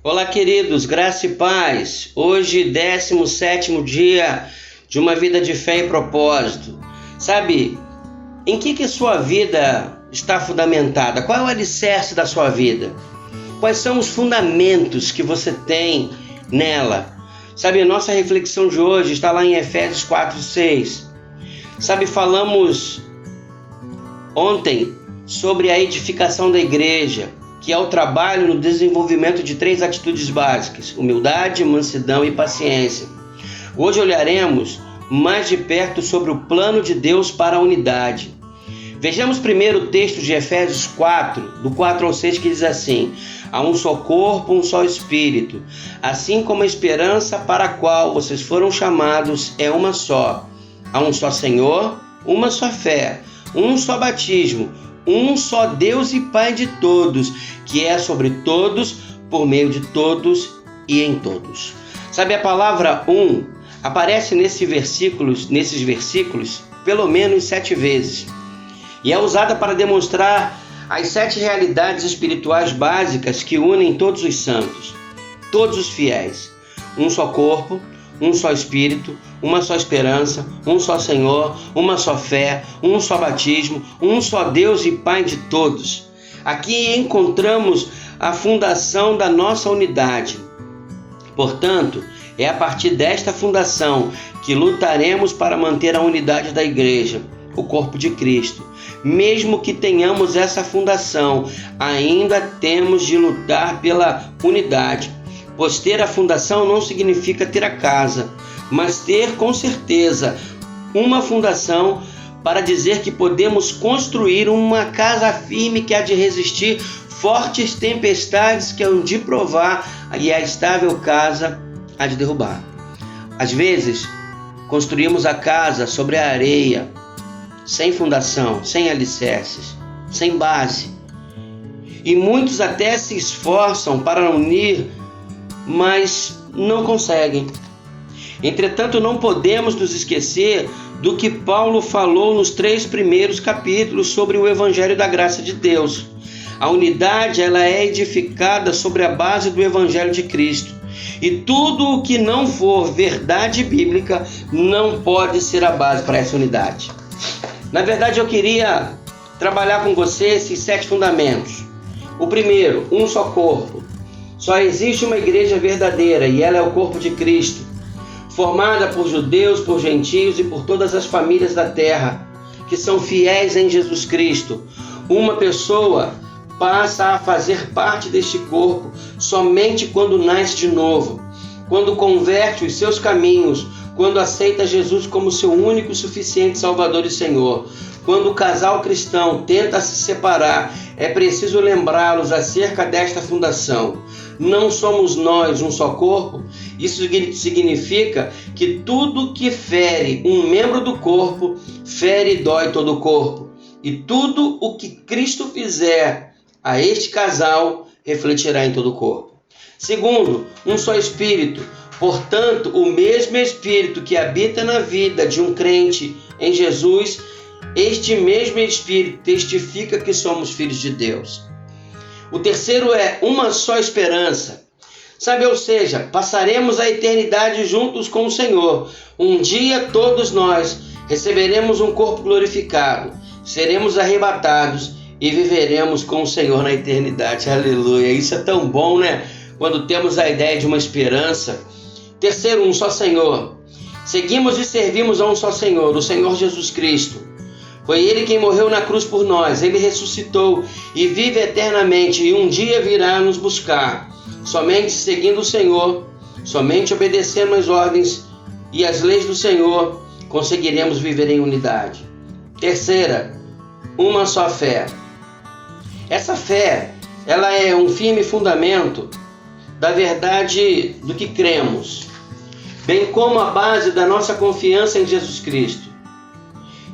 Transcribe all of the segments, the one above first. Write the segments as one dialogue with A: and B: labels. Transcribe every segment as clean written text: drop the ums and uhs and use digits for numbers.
A: Olá, queridos, graça e paz. Hoje, 17º dia de uma vida de fé e propósito. Sabe, em que sua vida está fundamentada? Qual é o alicerce da sua vida? Quais são os fundamentos que você tem nela? Sabe, a nossa reflexão de hoje está lá em Efésios 4:6. Sabe, falamos ontem sobre a edificação da igreja, que é o trabalho no desenvolvimento de 3 atitudes básicas: humildade, mansidão e paciência. Hoje olharemos mais de perto sobre o plano de Deus para a unidade. Vejamos primeiro o texto de Efésios 4, do 4 ao 6, que diz assim: há um só corpo, um só espírito, assim como a esperança para a qual vocês foram chamados é uma só. Há um só Senhor, uma só fé, um só batismo, um só Deus e Pai de todos, que é sobre todos, por meio de todos e em todos. Sabe, a palavra aparece nesses versículos pelo menos 7 vezes. E é usada para demonstrar as 7 realidades espirituais básicas que unem todos os santos, todos os fiéis. Um só corpo, um só Espírito, uma só esperança, um só Senhor, uma só fé, um só batismo, um só Deus e Pai de todos. Aqui encontramos a fundação da nossa unidade. Portanto, é a partir desta fundação que lutaremos para manter a unidade da igreja, o corpo de Cristo. Mesmo que tenhamos essa fundação, ainda temos de lutar pela unidade. Pois ter a fundação não significa ter a casa, mas ter com certeza uma fundação para dizer que podemos construir uma casa firme que há de resistir fortes tempestades que hão de provar, e a estável casa há de derrubar. Às vezes, construímos a casa sobre a areia, sem fundação, sem alicerces, sem base. E muitos até se esforçam para unir, mas não conseguem. Entretanto, não podemos nos esquecer do que Paulo falou nos 3 primeiros capítulos sobre o Evangelho da Graça de Deus. A unidade, ela é edificada sobre a base do Evangelho de Cristo. E tudo o que não for verdade bíblica não pode ser a base para essa unidade. Na verdade, eu queria trabalhar com você esses 7 fundamentos. O primeiro, um só corpo. Só existe uma igreja verdadeira e ela é o corpo de Cristo, formada por judeus, por gentios e por todas as famílias da terra que são fiéis em Jesus Cristo. Uma pessoa passa a fazer parte deste corpo somente quando nasce de novo, quando converte os seus caminhos, quando aceita Jesus como seu único e suficiente Salvador e Senhor. Quando o casal cristão tenta se separar, é preciso lembrá-los acerca desta fundação. Não somos nós um só corpo? Isso significa que tudo que fere um membro do corpo, fere e dói todo o corpo. E tudo o que Cristo fizer a este casal, refletirá em todo o corpo. Segundo, um só Espírito. Portanto, o mesmo Espírito que habita na vida de um crente em Jesus, este mesmo Espírito testifica que somos filhos de Deus. O terceiro é uma só esperança. Sabe, ou seja, passaremos a eternidade juntos com o Senhor. Um dia todos nós receberemos um corpo glorificado, seremos arrebatados e viveremos com o Senhor na eternidade. Aleluia! Isso é tão bom, né? Quando temos a ideia de uma esperança. Terceiro, um só Senhor. Seguimos e servimos a um só Senhor, o Senhor Jesus Cristo. Foi Ele quem morreu na cruz por nós. Ele ressuscitou e vive eternamente e um dia virá nos buscar. Somente seguindo o Senhor, somente obedecendo as ordens e as leis do Senhor, conseguiremos viver em unidade. Terceira, uma só fé. Essa fé, ela é um firme fundamento da verdade do que cremos, bem como a base da nossa confiança em Jesus Cristo.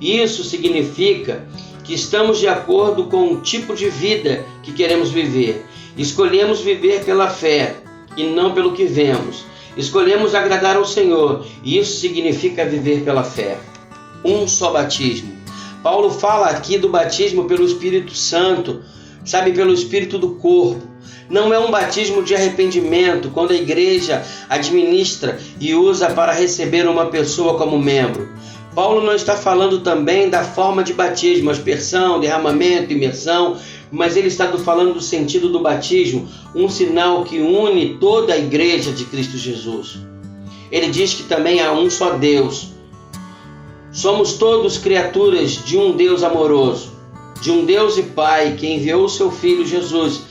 A: Isso significa que estamos de acordo com o tipo de vida que queremos viver. Escolhemos viver pela fé e não pelo que vemos. Escolhemos agradar ao Senhor e isso significa viver pela fé. Um só batismo. Paulo fala aqui do batismo pelo Espírito Santo, sabe, pelo Espírito do corpo. Não é um batismo de arrependimento quando a igreja administra e usa para receber uma pessoa como membro. Paulo não está falando também da forma de batismo, aspersão, derramamento, imersão, mas ele está falando do sentido do batismo, um sinal que une toda a igreja de Cristo Jesus. Ele diz que também há um só Deus. Somos todos criaturas de um Deus amoroso, de um Deus e Pai que enviou o seu Filho Jesus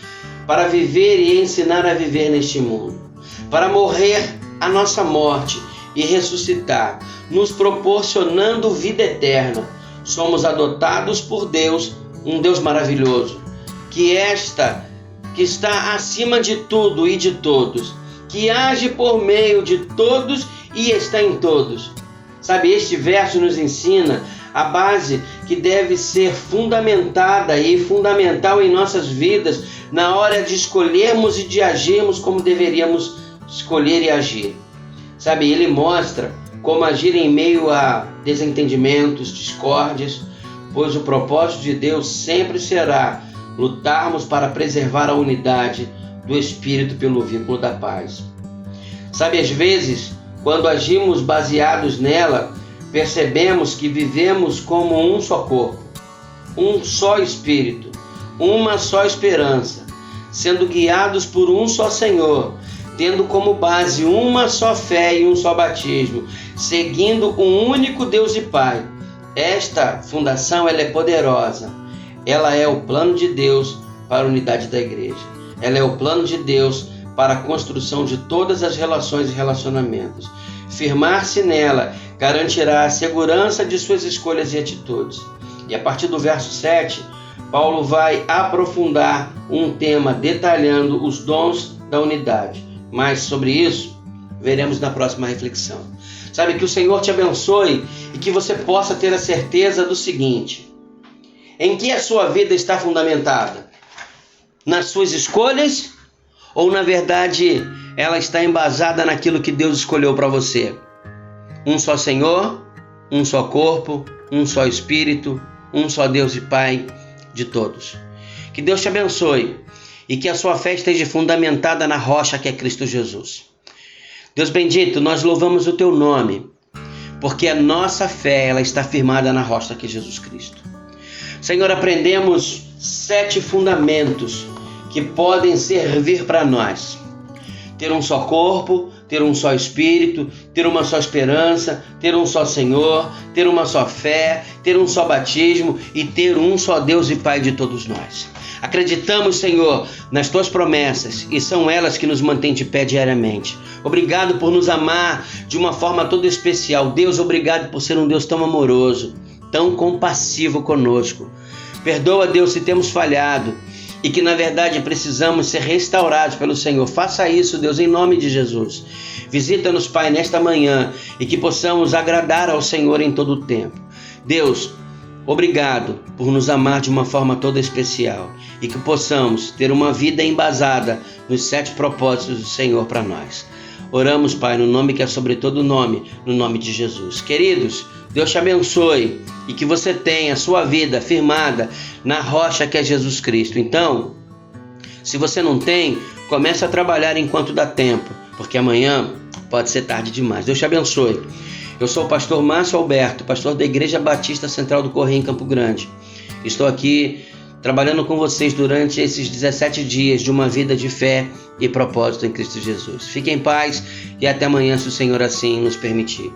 A: para viver e ensinar a viver neste mundo, para morrer a nossa morte e ressuscitar, nos proporcionando vida eterna. Somos adotados por Deus, um Deus maravilhoso, que está acima de tudo e de todos, que age por meio de todos e está em todos. Sabe, este verso nos ensina a base que deve ser fundamentada e fundamental em nossas vidas na hora de escolhermos e de agirmos como deveríamos escolher e agir. Sabe, ele mostra como agir em meio a desentendimentos, discórdias, pois o propósito de Deus sempre será lutarmos para preservar a unidade do Espírito pelo vínculo da paz. Sabe, às vezes, quando agimos baseados nela, percebemos que vivemos como um só corpo, um só Espírito, uma só esperança, sendo guiados por um só Senhor, tendo como base uma só fé e um só batismo, seguindo um único Deus e Pai. Esta fundação ela é poderosa. Ela é o plano de Deus para a unidade da igreja. Ela é o plano de Deus para a construção de todas as relações e relacionamentos. Firmar-se nela garantirá a segurança de suas escolhas e atitudes. E a partir do verso 7, Paulo vai aprofundar um tema detalhando os dons da unidade. Mas sobre isso, veremos na próxima reflexão. Sabe, que o Senhor te abençoe e que você possa ter a certeza do seguinte: em que a sua vida está fundamentada? Nas suas escolhas? Ou, na verdade, ela está embasada naquilo que Deus escolheu para você? Um só Senhor, um só corpo, um só Espírito, um só Deus e Pai de todos. Que Deus te abençoe e que a sua fé esteja fundamentada na rocha que é Cristo Jesus. Deus bendito, nós louvamos o teu nome, porque a nossa fé ela está firmada na rocha que é Jesus Cristo. Senhor, aprendemos 7 fundamentos que podem servir para nós. Ter um só corpo, ter um só Espírito, ter uma só esperança, ter um só Senhor, ter uma só fé, ter um só batismo e ter um só Deus e Pai de todos nós. Acreditamos, Senhor, nas tuas promessas e são elas que nos mantêm de pé diariamente. Obrigado por nos amar de uma forma toda especial. Deus, obrigado por ser um Deus tão amoroso, tão compassivo conosco. Perdoa, Deus, se temos falhado e que na verdade precisamos ser restaurados pelo Senhor. Faça isso, Deus, em nome de Jesus. Visita-nos, Pai, nesta manhã e que possamos agradar ao Senhor em todo o tempo. Deus, obrigado por nos amar de uma forma toda especial e que possamos ter uma vida embasada nos 7 propósitos do Senhor para nós. Oramos, Pai, no nome que é sobre todo nome, no nome de Jesus. Queridos, Deus te abençoe e que você tenha a sua vida firmada na rocha que é Jesus Cristo. Então, se você não tem, comece a trabalhar enquanto dá tempo, porque amanhã pode ser tarde demais. Deus te abençoe. Eu sou o pastor Márcio Alberto, pastor da Igreja Batista Central do Correio em Campo Grande. Estou aqui trabalhando com vocês durante esses 17 dias de uma vida de fé e propósito em Cristo Jesus. Fiquem em paz e até amanhã, se o Senhor assim nos permitir.